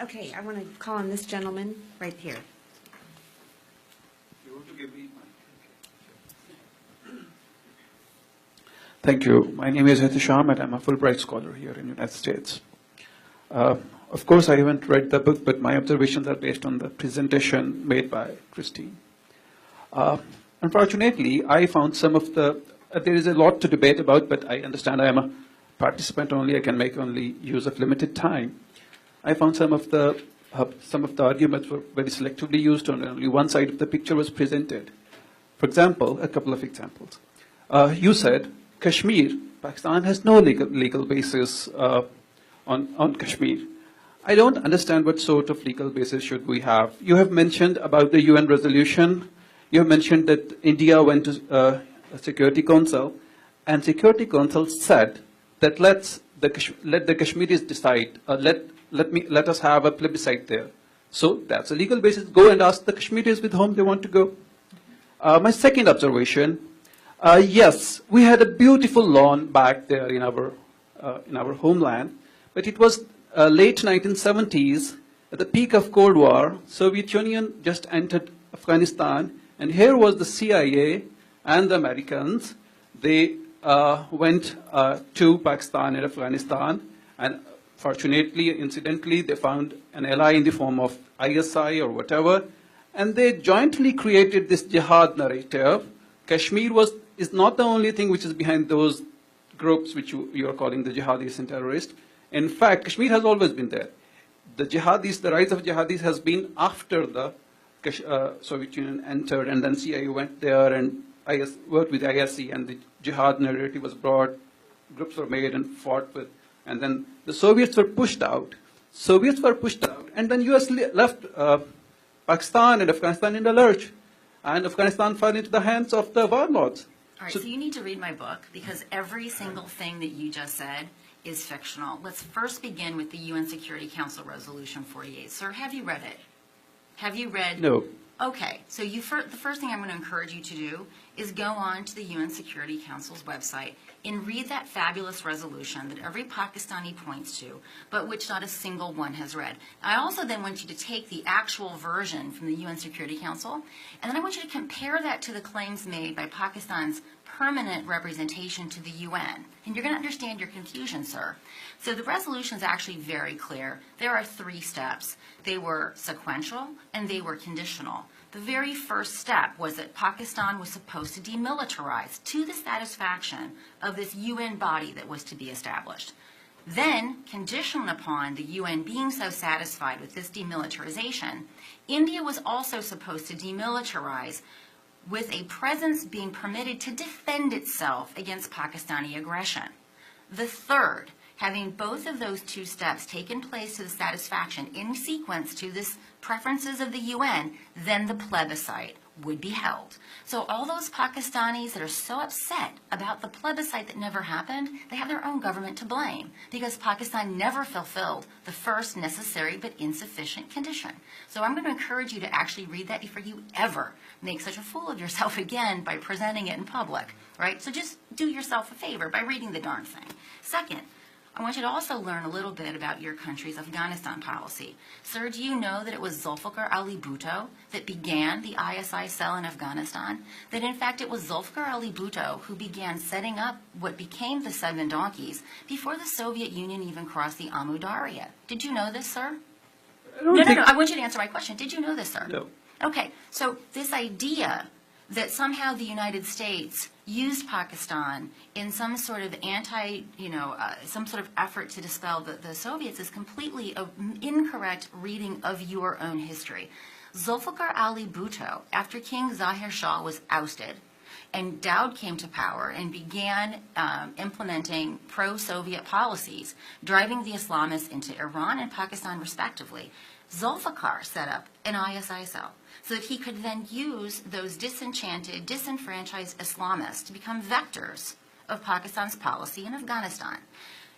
Okay, I want to call on this gentleman right here. You want to give me Thank you. My name is Hitisham, and I'm a Fulbright scholar here in the United States. Of course, I haven't read the book, but my observations are based on the presentation made by Christine. Unfortunately, I found some of the, there is a lot to debate about, but I understand I am a participant only. I can make only use of limited time. I found some of the arguments were very selectively used, and only one side of the picture was presented. For example, a couple of examples. You said Kashmir, Pakistan has no legal basis on Kashmir. I don't understand what sort of legal basis should we have. You have mentioned about the UN resolution. You have mentioned that India went to a Security Council, and Security Council said that let the Kashmiris decide. Let us have a plebiscite there. So that's a legal basis. Go and ask the Kashmiris with whom they want to go. My second observation. Yes, we had a beautiful lawn back there in our homeland, but it was late 1970s, at the peak of Cold War. Soviet Union just entered Afghanistan, and here was the CIA and the Americans. They went to Pakistan and Afghanistan, and fortunately, incidentally, they found an ally in the form of ISI or whatever, and they jointly created this jihad narrative. Kashmir is not the only thing which is behind those groups which you are calling the jihadis and terrorists. In fact, Kashmir has always been there. The rise of jihadis has been after the Soviet Union entered, and then CIA went there and worked with ISI, and the jihad narrative was brought, groups were made and fought with, and then the Soviets were pushed out. And then US left Pakistan and Afghanistan in the lurch, and Afghanistan fell into the hands of the warlords. All right, so you need to read my book, because every single thing that you just said is fictional. Let's first begin with the UN Security Council Resolution 48. Sir, have you read it? Have you read? No. Okay, so the first thing I'm going to encourage you to do is go on to the UN Security Council's website and read that fabulous resolution that every Pakistani points to, but which not a single one has read. I also then want you to take the actual version from the UN Security Council, and then I want you to compare that to the claims made by Pakistan's permanent representation to the UN. And you're going to understand your confusion, sir. So the resolution is actually very clear. There are 3 steps. They were sequential and they were conditional. The very first step was that Pakistan was supposed to demilitarize to the satisfaction of this UN body that was to be established. Then, conditioned upon the UN being so satisfied with this demilitarization, India was also supposed to demilitarize with a presence being permitted to defend itself against Pakistani aggression. The third, having both of those 2 steps taken place to the satisfaction in sequence to this preferences of the UN, then the plebiscite would be held. So all those Pakistanis that are so upset about the plebiscite that never happened, they have their own government to blame, because Pakistan never fulfilled the first necessary but insufficient condition. So I'm going to encourage you to actually read that before you ever make such a fool of yourself again by presenting it in public, right? So just do yourself a favor by reading the darn thing. Second, I want you to also learn a little bit about your country's Afghanistan policy. Sir, do you know that it was Zulfikar Ali Bhutto that began the ISI cell in Afghanistan? That in fact it was Zulfikar Ali Bhutto who began setting up what became the 7 Donkeys before the Soviet Union even crossed the Amu Darya. Did you know this, sir? No, I want you to answer my question. Did you know this, sir? No. Okay, so this idea that somehow the United States used Pakistan in some sort of some sort of effort to dispel the Soviets is completely an incorrect reading of your own history. Zulfikar Ali Bhutto, after King Zahir Shah was ousted, and Daoud came to power and began implementing pro-Soviet policies, driving the Islamists into Iran and Pakistan respectively, Zulfikar set up an ISI cell so that he could then use those disenchanted, disenfranchised Islamists to become vectors of Pakistan's policy in Afghanistan.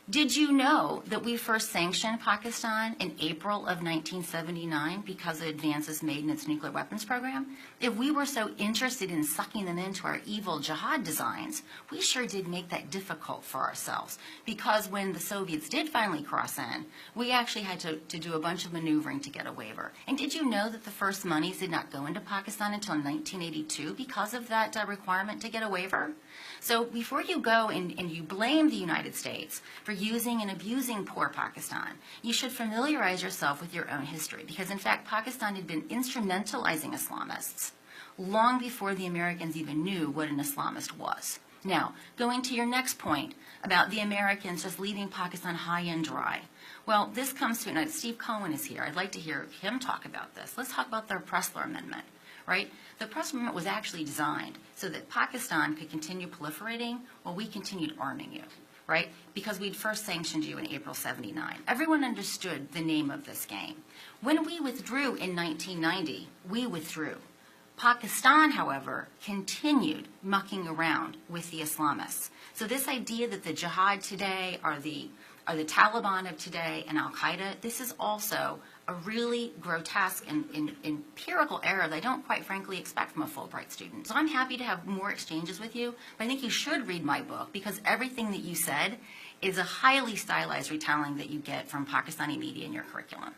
Did you know that we first sanctioned Pakistan in April of 1979 because of advances made in its nuclear weapons program? If we were so interested in sucking them into our evil jihad designs, we sure did make that difficult for ourselves, because when the Soviets did finally cross in, we actually had to do a bunch of maneuvering to get a waiver. And did you know that the first monies did not go into Pakistan until 1982 because of that requirement to get a waiver? So before you go and you blame the United States for using and abusing poor Pakistan, you should familiarize yourself with your own history, because in fact Pakistan had been instrumentalizing Islamists long before the Americans even knew what an Islamist was. Now, going to your next point about the Americans just leaving Pakistan high and dry. Well, this comes to, and Steve Cohen is here. I'd like to hear him talk about this. Let's talk about their Pressler Amendment, right? The Pressler Amendment was actually designed so that Pakistan could continue proliferating while we continued arming you, right? Because we'd first sanctioned you in April '79. Everyone understood the name of this game. When we withdrew in 1990, we withdrew. Pakistan, however, continued mucking around with the Islamists. So this idea that the jihad today are the Taliban of today and Al-Qaeda, this is also a really grotesque and empirical error that I don't quite frankly expect from a Fulbright student. So I'm happy to have more exchanges with you, but I think you should read my book, because everything that you said is a highly stylized retelling that you get from Pakistani media in your curriculum.